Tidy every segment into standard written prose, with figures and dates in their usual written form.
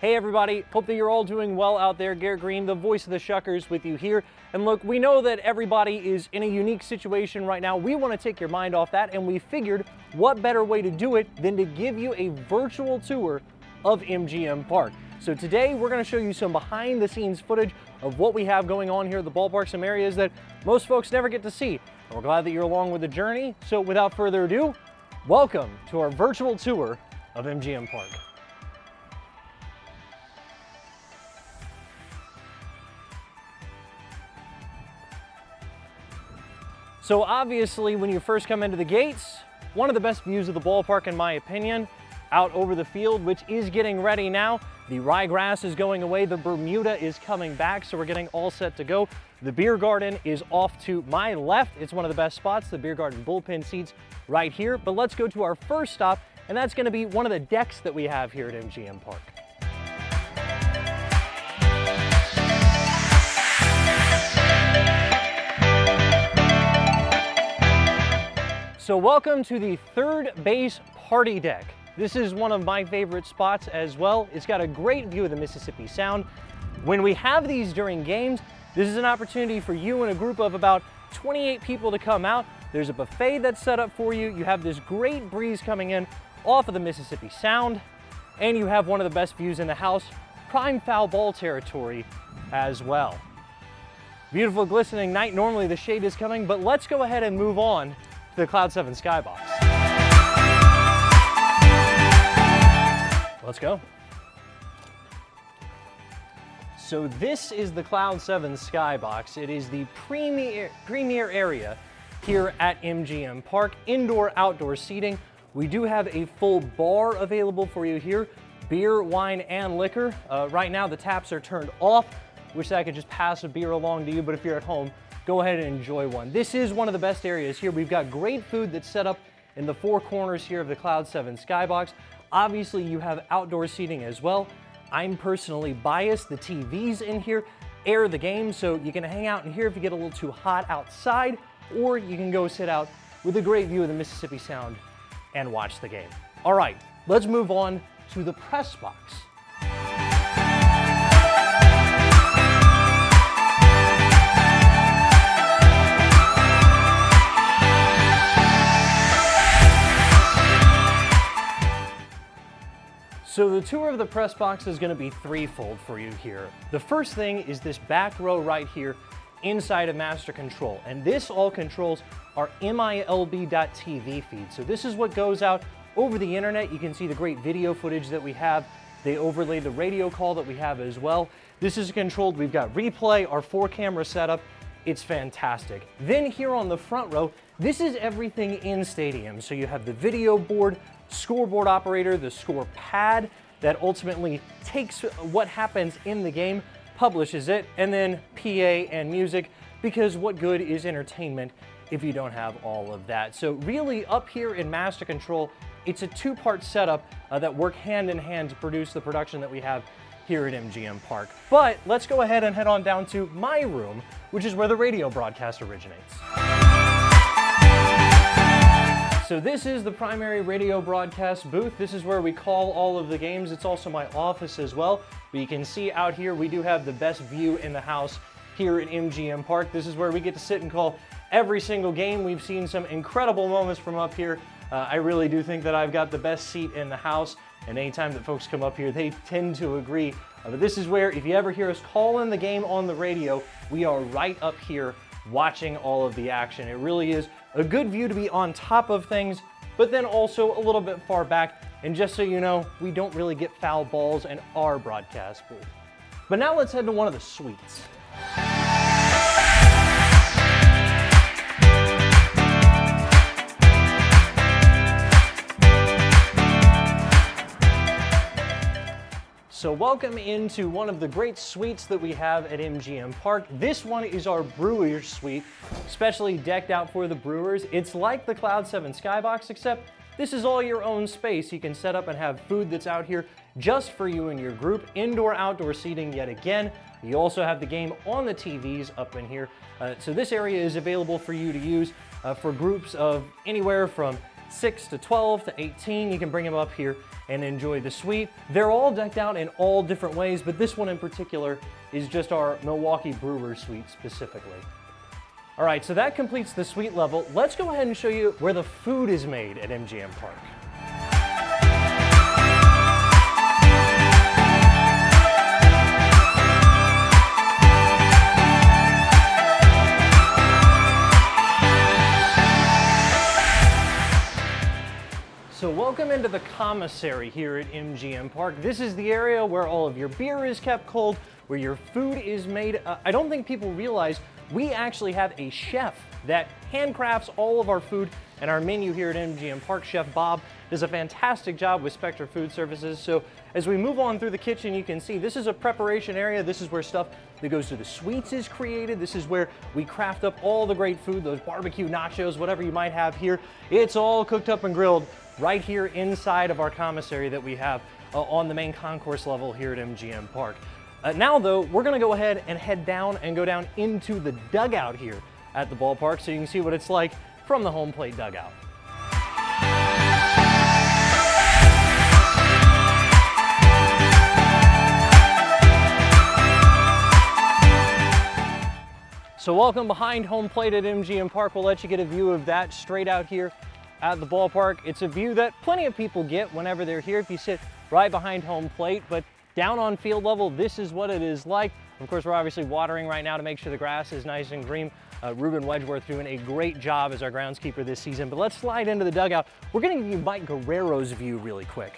Hey everybody, hope that you're all doing well out there. Garrett Green, the voice of the Shuckers with you here. And look, we know that everybody is in a unique situation right now. We want to take your mind off that, and we figured what better way to do it than to give you a virtual tour of MGM Park. So today we're going to show you some behind the scenes footage of what we have going on here at the ballpark, some areas that most folks never get to see. And we're glad that you're along with the journey. So without further ado, welcome to our virtual tour of MGM Park. So obviously, when you first come into the gates, one of the best views of the ballpark, in my opinion, out over the field, which is getting ready now. The ryegrass is going away, the Bermuda is coming back, so we're getting all set to go. The beer garden is off to my left. It's one of the best spots, the beer garden bullpen seats right here. But let's go to our first stop, and that's gonna be one of the decks that we have here at MGM Park. So welcome to the third base party deck. This is one of my favorite spots as well. It's got a great view of the Mississippi Sound. When we have these during games, this is an opportunity for you and a group of about 28 people to come out. There's a buffet that's set up for you. You have this great breeze coming in off of the Mississippi Sound, and you have one of the best views in the house, prime foul ball territory as well. Beautiful glistening night. Normally the shade is coming, but let's go ahead and move on to the Kloud 7 SkyBox. Let's go. So this is the Kloud 7 SkyBox. It is the premier area here at MGM Park. Indoor-outdoor seating. We do have a full bar available for you here. Beer, wine, and liquor. Right now the taps are turned off. Wish that I could just pass a beer along to you, but if you're at home, go ahead and enjoy one. This is one of the best areas here. We've got great food that's set up in the four corners here of the Kloud 7 SkyBox. Obviously, you have outdoor seating as well. I'm personally biased. The TVs in here air the game, so you can hang out in here if you get a little too hot outside, or you can go sit out with a great view of the Mississippi Sound and watch the game. All right, let's move on to the press box. So the tour of the press box is going to be threefold for you here. The first thing is this back row right here inside of Master Control. And this all controls our MILB.TV feed. So this is what goes out over the internet. You can see the great video footage that we have. They overlay the radio call that we have as well. This is controlled. We've got replay, our 4-camera setup. It's fantastic. Then here on the front row, this is everything in stadium. So you have the video board, scoreboard operator, the score pad that ultimately takes what happens in the game, publishes it, and then PA and music, because what good is entertainment if you don't have all of that? So really up here in Master Control, it's a two-part setup that work hand in hand to produce the production that we have here at MGM Park. But let's go ahead and head on down to my room, which is where the radio broadcast originates. So this is the primary radio broadcast booth. This is where we call all of the games. It's also my office as well. But you can see out here, we do have the best view in the house here at MGM Park. This is where we get to sit and call every single game. We've seen some incredible moments from up here. I really do think that I've got the best seat in the house. And anytime that folks come up here, they tend to agree. But this is where, if you ever hear us call in the game on the radio, we are right up here watching all of the action. It really is a good view to be on top of things, but then also a little bit far back. And just so you know, we don't really get foul balls in our broadcast booth. But now let's head to one of the suites. So welcome into one of the great suites that we have at MGM Park. This one is our Brewers suite, specially decked out for the Brewers. It's like the Kloud 7 SkyBox, except this is all your own space. You can set up and have food that's out here just for you and your group. Indoor-outdoor seating yet again. You also have the game on the TVs up in here. So this area is available for you to use for groups of anywhere from 6 to 12 to 18. You can bring them up here and enjoy the suite. They're all decked out in all different ways, but this one in particular is just our Milwaukee Brewers suite specifically. All right, so that completes the suite level. Let's go ahead and show you where the food is made at MGM Park. So welcome into the commissary here at MGM Park. This is the area where all of your beer is kept cold, where your food is made. I don't think people realize we actually have a chef that handcrafts all of our food, and our menu here at MGM Park, Chef Bob, does a fantastic job with Spectra Food Services. So as we move on through the kitchen, you can see this is a preparation area. This is where stuff that goes to the suites is created. This is where we craft up all the great food, those barbecue nachos, whatever you might have here. It's all cooked up and grilled right here inside of our commissary that we have on the main concourse level here at MGM Park. Now though, we're gonna go ahead and head down and go down into the dugout here at the ballpark so you can see what it's like from the home plate dugout. So welcome behind home plate at MGM Park. We'll let you get a view of that straight out here at the ballpark. It's a view that plenty of people get whenever they're here if you sit right behind home plate, but down on field level, this is what it is like. Of course, we're obviously watering right now to make sure the grass is nice and green. Ruben Wedgeworth doing a great job as our groundskeeper this season, but let's slide into the dugout. We're gonna give you Mike Guerrero's view really quick.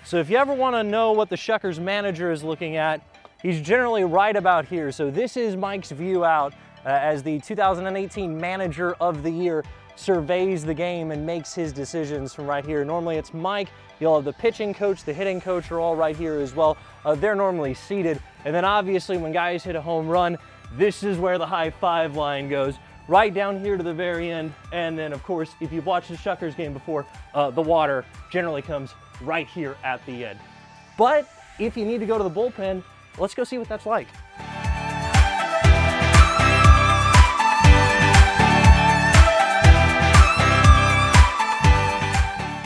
So if you ever wanna know what the Shuckers manager is looking at, he's generally right about here. So this is Mike's view out as the 2018 Manager of the Year surveys the game and makes his decisions from right here. Normally it's Mike, you'll have the pitching coach, the hitting coach are all right here as well. They're normally seated. And then obviously when guys hit a home run, this is where the high five line goes, right down here to the very end. And then of course, if you've watched the Shuckers game before, the water generally comes right here at the end. But if you need to go to the bullpen, let's go see what that's like.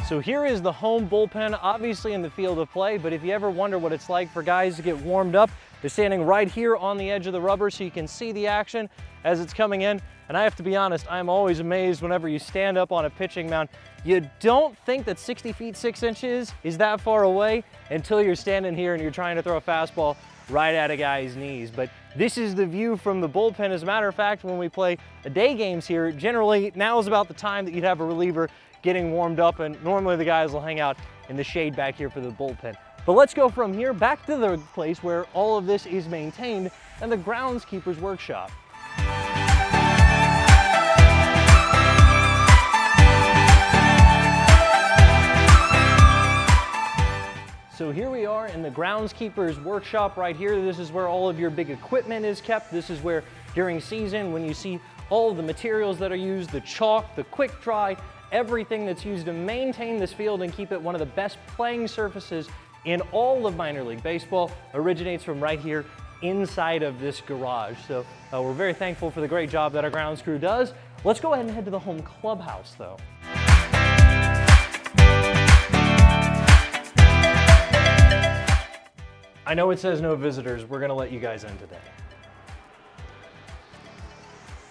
So here is the home bullpen, obviously in the field of play, but if you ever wonder what it's like for guys to get warmed up, they're standing right here on the edge of the rubber so you can see the action as it's coming in. And I have to be honest, I'm always amazed whenever you stand up on a pitching mound. You don't think that 60 feet 6 inches is that far away until you're standing here and you're trying to throw a fastball right at a guy's knees. But this is the view from the bullpen. As a matter of fact, when we play day games here, generally now is about the time that you'd have a reliever getting warmed up, and normally the guys will hang out in the shade back here for the bullpen. But let's go from here back to the place where all of this is maintained, and the groundskeeper's workshop. So here we are in the groundskeeper's workshop right here. This is where all of your big equipment is kept. This is where during season, when you see all of the materials that are used, the chalk, the quick dry, everything that's used to maintain this field and keep it one of the best playing surfaces in all of minor league baseball originates from right here inside of this garage. So we're very thankful for the great job that our grounds crew does. Let's go ahead and head to the home clubhouse though. I know it says no visitors. We're gonna let you guys in today.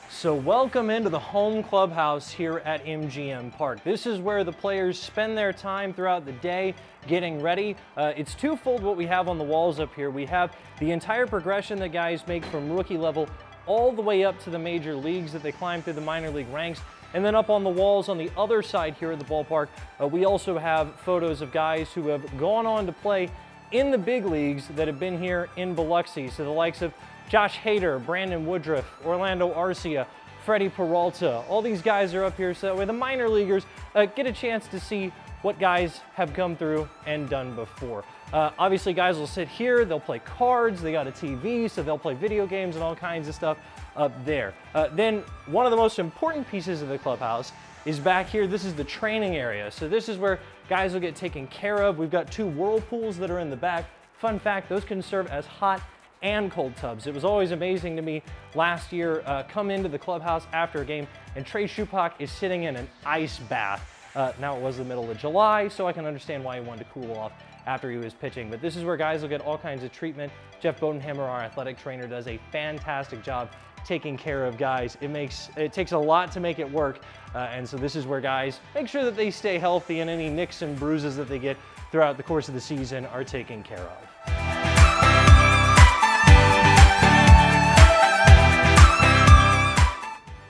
So welcome into the home clubhouse here at MGM Park. This is where the players spend their time throughout the day getting ready. It's twofold what we have on the walls up here. We have the entire progression that guys make from rookie level all the way up to the major leagues that they climb through the minor league ranks. And then up on the walls on the other side here at the ballpark, we also have photos of guys who have gone on to play in the big leagues that have been here in Biloxi. So the likes of Josh Hader, Brandon Woodruff, Orlando Arcia, Freddie Peralta, all these guys are up here so that way the minor leaguers get a chance to see what guys have come through and done before. Obviously guys will sit here, they'll play cards, they got a TV, so they'll play video games and all kinds of stuff up there. Then one of the most important pieces of the clubhouse is back here. This is the training area. So this is where guys will get taken care of. We've got 2 whirlpools that are in the back. Fun fact, those can serve as hot and cold tubs. It was always amazing to me last year, come into the clubhouse after a game and Trey Shupak is sitting in an ice bath. Now it was the middle of July, so I can understand why he wanted to cool off after he was pitching. But this is where guys will get all kinds of treatment. Jeff Bodenhammer, our athletic trainer, does a fantastic job taking care of guys. It takes a lot to make it work, and so this is where guys make sure that they stay healthy and any nicks and bruises that they get throughout the course of the season are taken care of.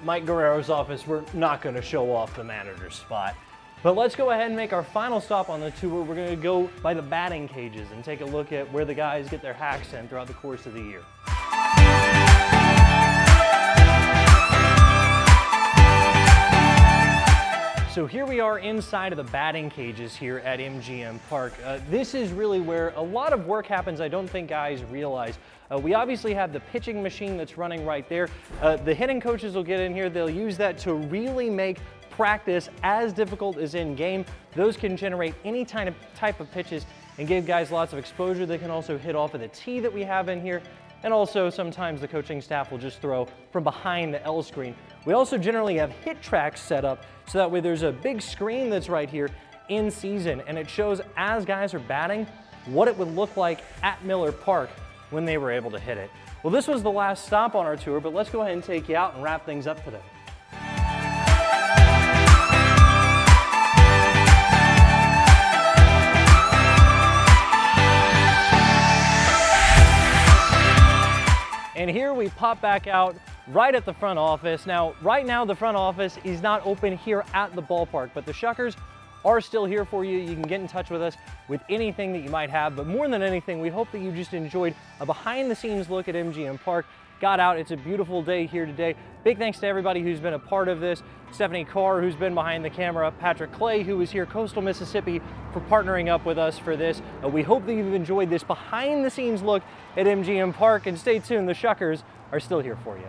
Mike Guerrero's office, we're not going to show off the manager's spot. But let's go ahead and make our final stop on the tour. We're going to go by the batting cages and take a look at where the guys get their hacks in throughout the course of the year. So here we are inside of the batting cages here at MGM Park. This is really where a lot of work happens. I don't think guys realize. We obviously have the pitching machine that's running right there. The hitting coaches will get in here. They'll use that to really make practice as difficult as in game. Those can generate any type of pitches and give guys lots of exposure. They can also hit off of the tee that we have in here. And also sometimes the coaching staff will just throw from behind the L screen. We also generally have hit tracks set up so that way there's a big screen that's right here in season, and it shows as guys are batting what it would look like at Miller Park when they were able to hit it. Well, this was the last stop on our tour, but let's go ahead and take you out and wrap things up today. And here we pop back out right at the front office. Now, right now the front office is not open here at the ballpark, but the Shuckers are still here for you. You can get in touch with us with anything that you might have, but more than anything, we hope that you just enjoyed a behind the scenes look at MGM Park. Got out, it's a beautiful day here today. Big thanks to everybody who's been a part of this. Stephanie Carr, who's been behind the camera, Patrick Clay, who was here, Coastal Mississippi, for partnering up with us for this. We hope that you've enjoyed this behind the scenes look at MGM Park, and stay tuned, the Shuckers are still here for you.